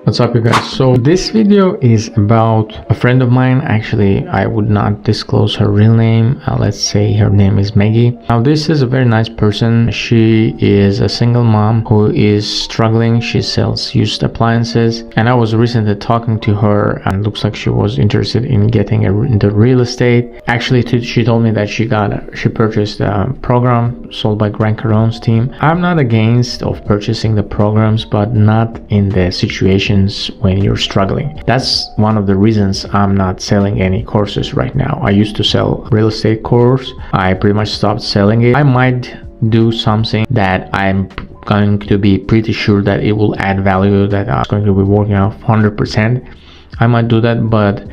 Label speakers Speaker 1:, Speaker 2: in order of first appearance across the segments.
Speaker 1: What's up, you guys? So this video is about a friend of mine. Actually, I would not disclose her real name. Let's say her name is Maggie. Now, this is a very nice person. She is a single mom who is struggling. She sells used appliances, and I was recently talking to her, and it looks like she was interested in getting into real estate. Actually, she told me that she purchased a program sold by Cardone's team. I'm not against of purchasing the programs, but not in the situation when you're struggling. That's one of the reasons I'm not selling any courses right now. I used to sell real estate course. I pretty much stopped selling it. I might do something that I'm going to be pretty sure that it will add value, that I'm going to be working out 100%. I might do that, but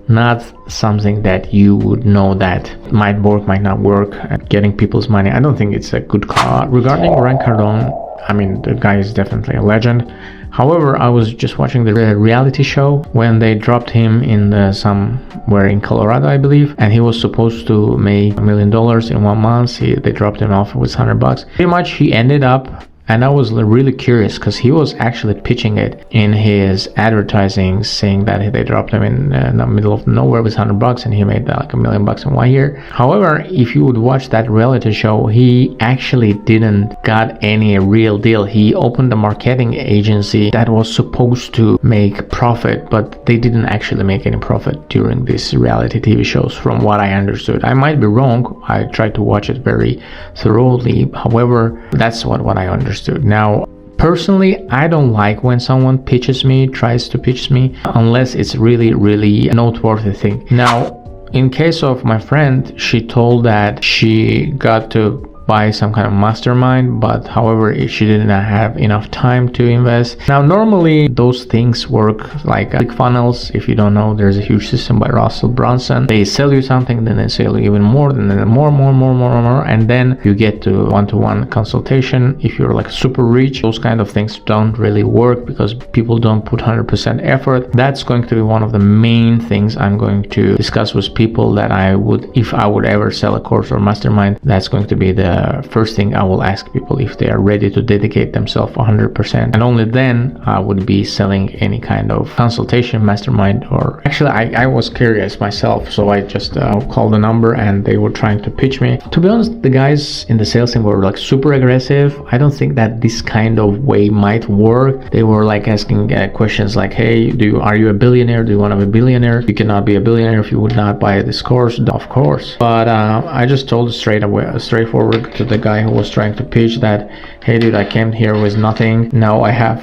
Speaker 1: not something that you would know that might work, might not work. Getting people's money, I don't think it's a good call. Regarding Cardone, I mean, the guy is definitely a legend. However, I was just watching the reality show when they dropped him in somewhere in Colorado, I believe, and he was supposed to make $1 million in 1 month. They dropped him off with $100. Pretty much he ended up, and I was really curious because he was actually pitching it in his advertising, saying that they dropped him in the middle of nowhere with $100 and he made like $1 million in 1 year. However, if you would watch that reality show, he actually didn't got any real deal. He opened a marketing agency that was supposed to make profit, but they didn't actually make any profit during these reality TV shows, from what I understood. I might be wrong. I tried to watch it very thoroughly. However, that's what I understood. Now, personally, I don't like when someone tries to pitch me, unless it's really a noteworthy thing. Now, in case of my friend, she told that she got to buy some kind of mastermind, but however, she did not have enough time to invest. Now, normally those things work like ClickFunnels. If you don't know, there's a huge system by Russell Brunson. They sell you something, then they sell you even more, then more, and then you get to one-to-one consultation. If you're like super rich, those kind of things don't really work because people don't put 100% effort. That's going to be one of the main things I'm going to discuss with people that I would, if I would ever sell a course or mastermind. That's going to be the first thing I will ask people, if they are ready to dedicate themselves 100%, and only then I would be selling any kind of consultation, mastermind. Or actually, I was curious myself, so I just called the number and they were trying to pitch me. To be honest, the guys in the sales team were like super aggressive. I don't think that this kind of way might work. They were like asking questions like, hey, are you a billionaire? Do you want to be a billionaire? You cannot be a billionaire if you would not buy this course. Of course. But I just told it straightforward to the guy who was trying to pitch that, hey dude, I came here with nothing. Now I have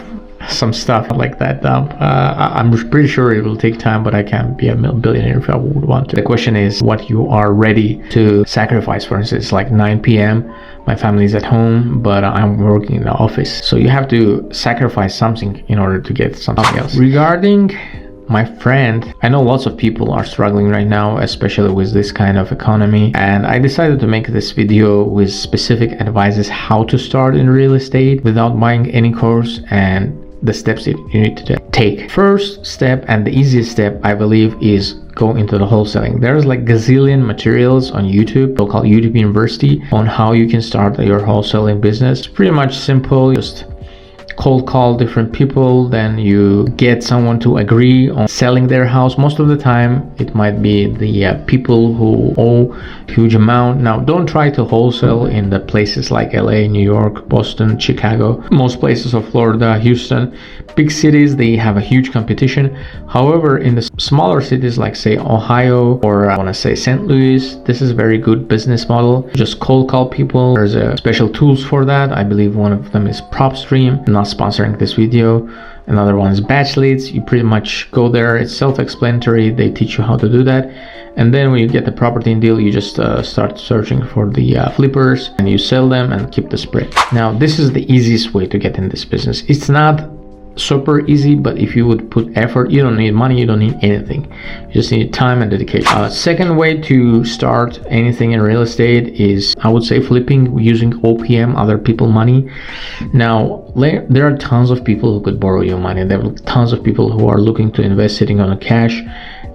Speaker 1: some stuff like that. I'm pretty sure it will take time, but I can be a billionaire if I would want to. The question is what you are ready to sacrifice. For instance, like 9 p.m. my family is at home, but I'm working in the office, so you have to sacrifice something in order to get something else. Regarding my friend, I know lots of people are struggling right now, especially with this kind of economy, and I decided to make this video with specific advices how to start in real estate without buying any course, and the steps that you need to take. First step, and the easiest step, I believe, is go into the wholesaling. There's like gazillion materials on YouTube, so-called YouTube University, on how you can start your wholesaling business. It's pretty much simple. Just cold call different people, then you get someone to agree on selling their house. Most of the time it might be the people who owe huge amount. Now, don't try to wholesale in the places like LA, New York, Boston, Chicago, most places of Florida, Houston. Big cities, they have a huge competition. However, in the smaller cities like say Ohio, or I want to say St. Louis, this is a very good business model. Just cold call people. There's special tools for that. I believe one of them is PropStream. I'm not sponsoring this video. Another one is batch leads. You pretty much go there. It's self-explanatory. They teach you how to do that. And then when you get the property in deal, you just start searching for the flippers and you sell them and keep the spread. Now, this is the easiest way to get in this business. It's not super easy, but if you would put effort, you don't need money, you don't need anything, you just need time and dedication. Second way to start anything in real estate is, I would say, flipping using OPM, other people money. Now, there are tons of people who could borrow your money. There are tons of people who are looking to invest sitting on a cash,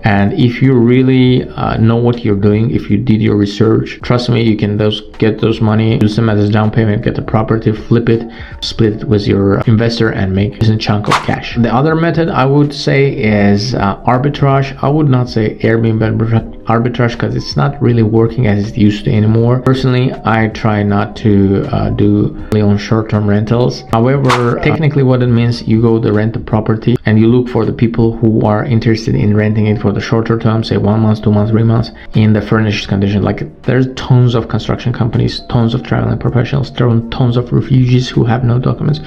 Speaker 1: And if you really know what you're doing, if you did your research, trust me, you can get those money, use them as a down payment, get the property, flip it, split it with your investor, and make a decent chunk of cash. The other method I would say is arbitrage. I would not say Airbnb arbitrage because it's not really working as it used to anymore. Personally, I try not to do only on short-term rentals. However, technically what it means, you go to rent the property and you look for the people who are interested in renting it for the shorter term, say 1 month, 2 months, 3 months, in the furnished condition. Like there's tons of construction companies, tons of traveling professionals, tons of refugees who have no documents,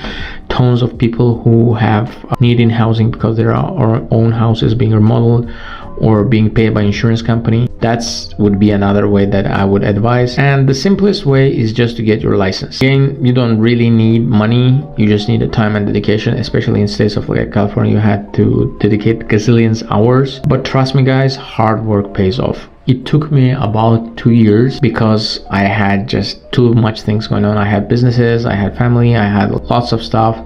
Speaker 1: tons of people who have needing housing because their own house is being remodeled or being paid by insurance company. That's would be another way that I would advise. And the simplest way is just to get your license. Again, you don't really need money, you just need the time and dedication, especially in states of like California. You had to dedicate gazillions hours, but trust me guys, hard work pays off. It took me about 2 years because I had just too much things going on. I had businesses, I had family, I had lots of stuff,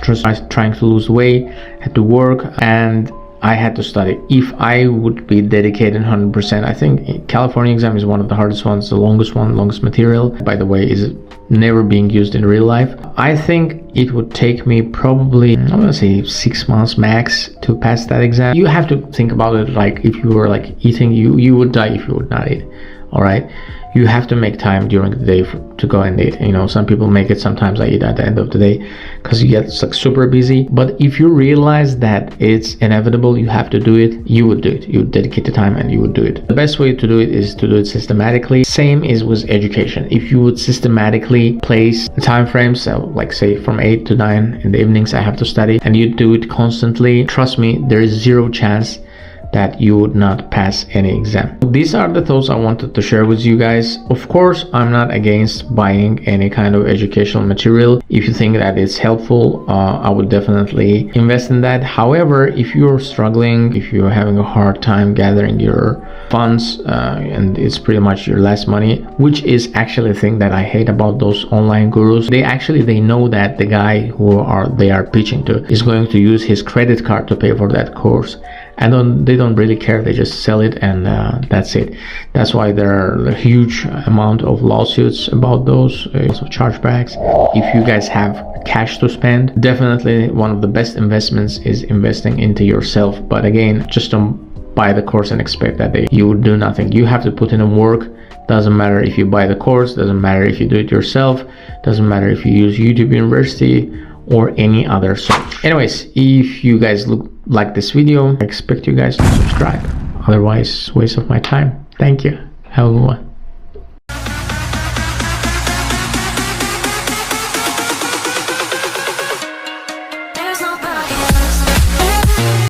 Speaker 1: trying to lose weight, had to work, and I had to study. If I would be dedicated 100%, I think California exam is one of the hardest ones, the longest one, longest material, by the way, is never being used in real life. I think it would take me probably, I'm gonna say 6 months max to pass that exam. You have to think about it like if you were like eating, you would die if you would not eat. All right, you have to make time during the day to go and eat. You know, some people make it, sometimes I eat at the end of the day because you get like super busy. But if you realize that it's inevitable, you have to do it, you would do it. You would dedicate the time and you would do it. The best way to do it is to do it systematically. Same is with education. If you would systematically place time frames, so like say from 8 to 9 in the evenings I have to study, and you do it constantly, trust me, there is zero chance that you would not pass any exam. These are the thoughts I wanted to share with you guys. Of course, I'm not against buying any kind of educational material. If you think that it's helpful, I would definitely invest in that. However, if you're struggling, if you're having a hard time gathering your funds, and it's pretty much your last money, which is actually a thing that I hate about those online gurus. They know that the guy they are pitching to is going to use his credit card to pay for that course, and they don't really care. They just sell it, and that's it. That's why there are a huge amount of lawsuits about those chargebacks. If you guys have cash to spend, definitely one of the best investments is investing into yourself. But again, just don't buy the course and expect that you would do nothing. You have to put in the work. Doesn't matter if you buy the course, doesn't matter if you do it yourself, doesn't matter if you use YouTube University or any other source. Anyways, if you guys like this video, I expect you guys to subscribe. Otherwise, waste of my time. Thank you. Have a good one.